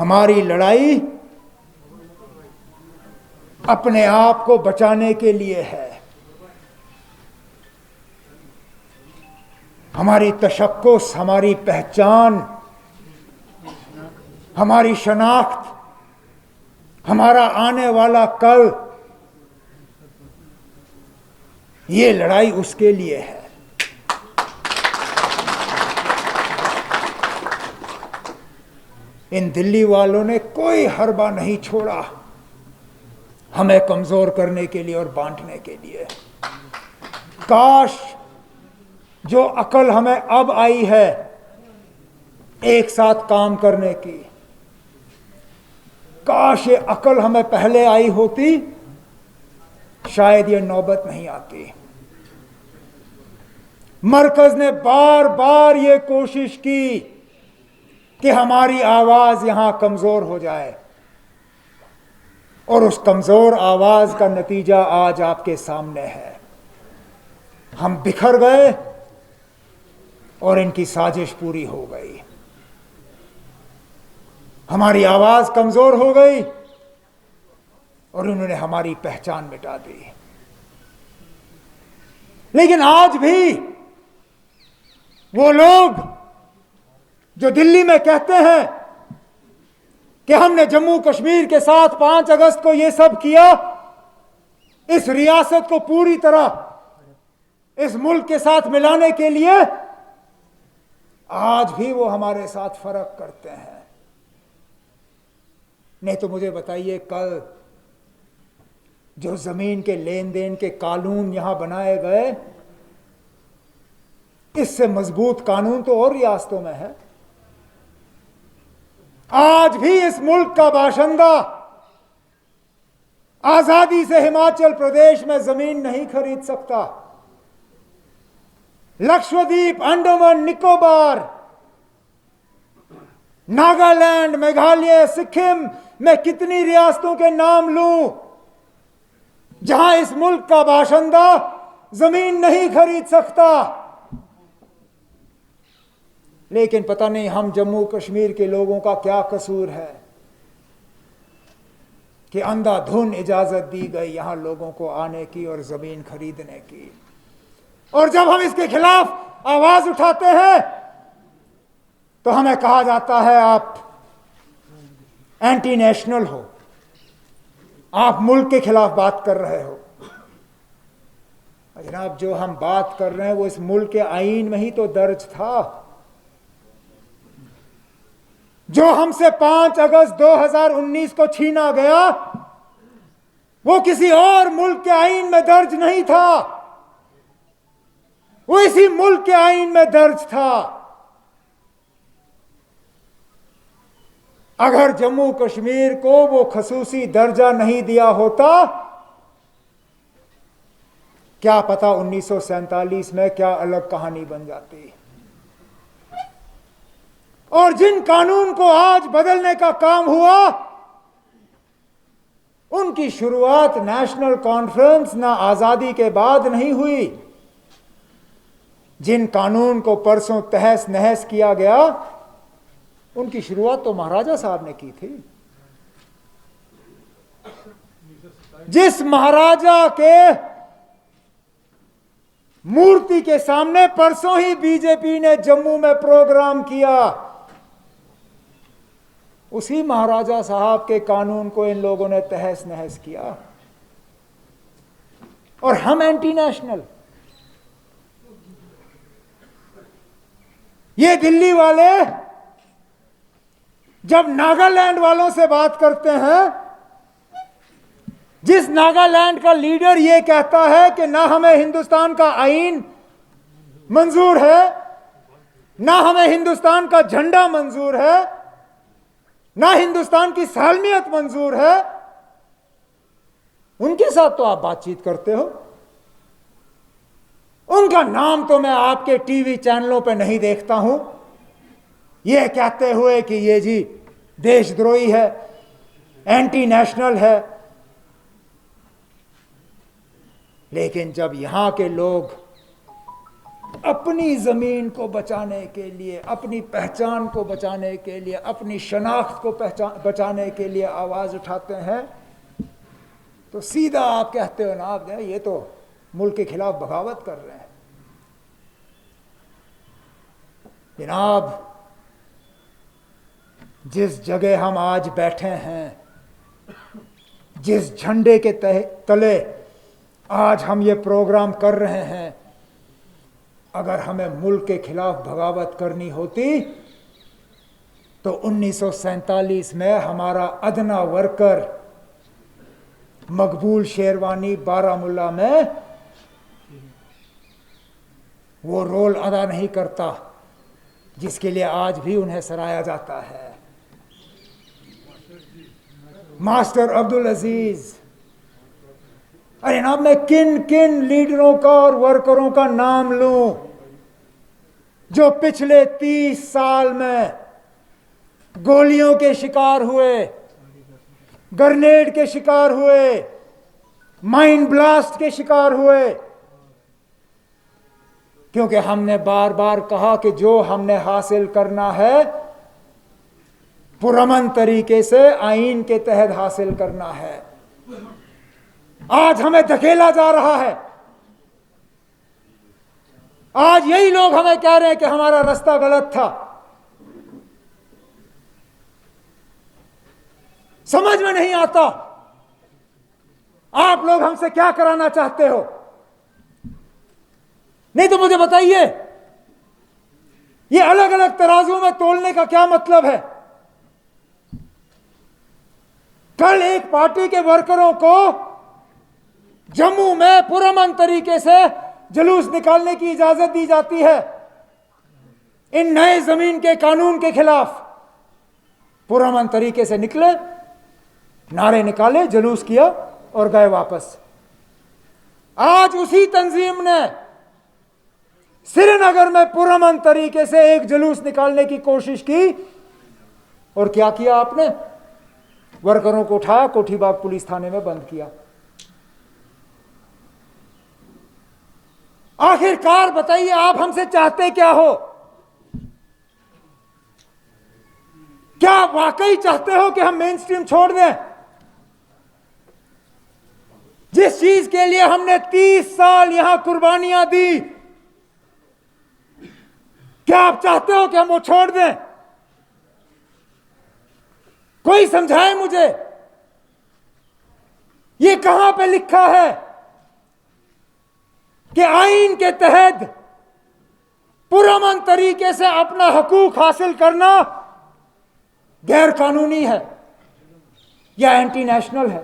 हमारी लड़ाई अपने आप को बचाने के लिए है। हमारी तशक्कुस, हमारी पहचान, हमारी शनाख्त, हमारा आने वाला कल, ये लड़ाई उसके लिए है। इन दिल्ली वालों ने कोई हरबा नहीं छोड़ा हमें कमजोर करने के लिए और बांटने के लिए। काश जो अकल हमें अब आई है एक साथ काम करने की, काश ये अकल हमें पहले आई होती, शायद ये नौबत नहीं आती। मरकज ने बार बार ये कोशिश की कि हमारी आवाज यहां कमजोर हो जाए, और उस कमजोर आवाज का नतीजा आज आपके सामने है। हम बिखर गए और इनकी साजिश पूरी हो गई। हमारी आवाज कमजोर हो गई और इन्होंने हमारी पहचान मिटा दी। लेकिन आज भी वो लोग जो दिल्ली में कहते हैं कि हमने जम्मू कश्मीर के साथ 5 अगस्त को ये सब किया, इस रियासत को पूरी तरह इस मुल्क के साथ मिलाने के लिए, आज भी वो हमारे साथ फर्क करते हैं। नहीं तो मुझे बताइए, कल जो जमीन के लेन देन के कानून यहां बनाए गए, इससे मजबूत कानून तो और रियासतों में है। आज भी इस मुल्क का बाशिंदा आजादी से हिमाचल प्रदेश में जमीन नहीं खरीद सकता। लक्षद्वीप, अंडमान निकोबार, नागालैंड, मेघालय, सिक्किम में कितनी रियासतों के नाम लूं जहां इस मुल्क का बाशिंदा जमीन नहीं खरीद सकता। लेकिन पता नहीं हम जम्मू कश्मीर के लोगों का क्या कसूर है कि अंधाधुन इजाजत दी गई यहां लोगों को आने की और जमीन खरीदने की। और जब हम इसके खिलाफ आवाज उठाते हैं तो हमें कहा जाता है आप एंटी नेशनल हो, आप मुल्क के खिलाफ बात कर रहे हो। जनाब, जो हम बात कर रहे हैं वो इस मुल्क के आईन में ही तो दर्ज था। जो हमसे 5 अगस्त 2019 को छीना गया, वो किसी और मुल्क के आईन में दर्ज नहीं था, वो इसी मुल्क के आईन में दर्ज था। अगर जम्मू कश्मीर को वो खसूसी दर्जा नहीं दिया होता, क्या पता 1947 में क्या अलग कहानी बन जाती। और जिन कानून को आज बदलने का काम हुआ, उनकी शुरुआत नेशनल कॉन्फ्रेंस ना आजादी के बाद नहीं हुई। जिन कानून को परसों तहस नहस किया गया, उनकी शुरुआत तो महाराजा साहब ने की थी। जिस महाराजा के मूर्ति के सामने परसों ही बीजेपी ने जम्मू में प्रोग्राम किया, उसी महाराजा साहब के कानून को इन लोगों ने तहस नहस किया। और हम एंटी नेशनल। ये दिल्ली वाले जब नागालैंड वालों से बात करते हैं, जिस नागालैंड का लीडर ये कहता है कि ना हमें हिंदुस्तान का आईन मंजूर है, ना हमें हिंदुस्तान का झंडा मंजूर है, ना हिंदुस्तान की सालमियत मंजूर है, उनके साथ तो आप बातचीत करते हो। उनका नाम तो मैं आपके टीवी चैनलों पे नहीं देखता हूं, ये कहते हुए कि ये जी देशद्रोही है, एंटी नेशनल है। लेकिन जब यहां के लोग अपनी ज़मीन को बचाने के लिए, अपनी पहचान को बचाने के लिए, अपनी शनाख्त को बचाने के लिए आवाज़ उठाते हैं, तो सीधा आप कहते हो ना, आप ये तो मुल्क के खिलाफ बगावत कर रहे हैं। जनाब, जिस जगह हम आज बैठे हैं, जिस झंडे के तले आज हम ये प्रोग्राम कर रहे हैं, अगर हमें मुल्क के खिलाफ बगावत करनी होती तो 1947 में हमारा अदना वर्कर मकबूल शेरवानी बारामुल्ला में वो रोल अदा नहीं करता जिसके लिए आज भी उन्हें सराहा जाता है। मास्टर अब्दुल अजीज, अरे ना, मैं किन किन लीडरों का और वर्करों का नाम लूं जो पिछले 30 साल में गोलियों के शिकार हुए, ग्रेनेड के शिकार हुए, माइन ब्लास्ट के शिकार हुए, क्योंकि हमने बार बार कहा कि जो हमने हासिल करना है पुरअमन तरीके से आईन के तहत हासिल करना है। आज हमें धकेला जा रहा है। आज यही लोग हमें कह रहे हैं कि हमारा रास्ता गलत था। समझ में नहीं आता आप लोग हमसे क्या कराना चाहते हो। नहीं तो मुझे बताइए, ये अलग अलग तराजू में तोलने का क्या मतलब है। कल एक पार्टी के वर्करों को जम्मू में पुरअमन तरीके से जुलूस निकालने की इजाजत दी जाती है इन नए जमीन के कानून के खिलाफ। पुरअमन तरीके से निकले, नारे निकाले, जुलूस किया और गए वापस। आज उसी तंजीम ने श्रीनगर में पुरअमन तरीके से एक जुलूस निकालने की कोशिश की और क्या किया आपने? वर्करों को उठाया, कोठीबाग पुलिस थाने में बंद किया। आखिरकार बताइए, आप हमसे चाहते क्या हो? क्या आप वाकई चाहते हो कि हम मेन स्ट्रीम छोड़ दें? जिस चीज के लिए हमने 30 साल यहां कुर्बानियां दी, क्या आप चाहते हो कि हम वो छोड़ दें? कोई समझाए मुझे, ये कहां पे लिखा है कि आईन के तहत पुरअमन तरीके से अपना हकूक हासिल करना गैर कानूनी है या एंटी नेशनल है?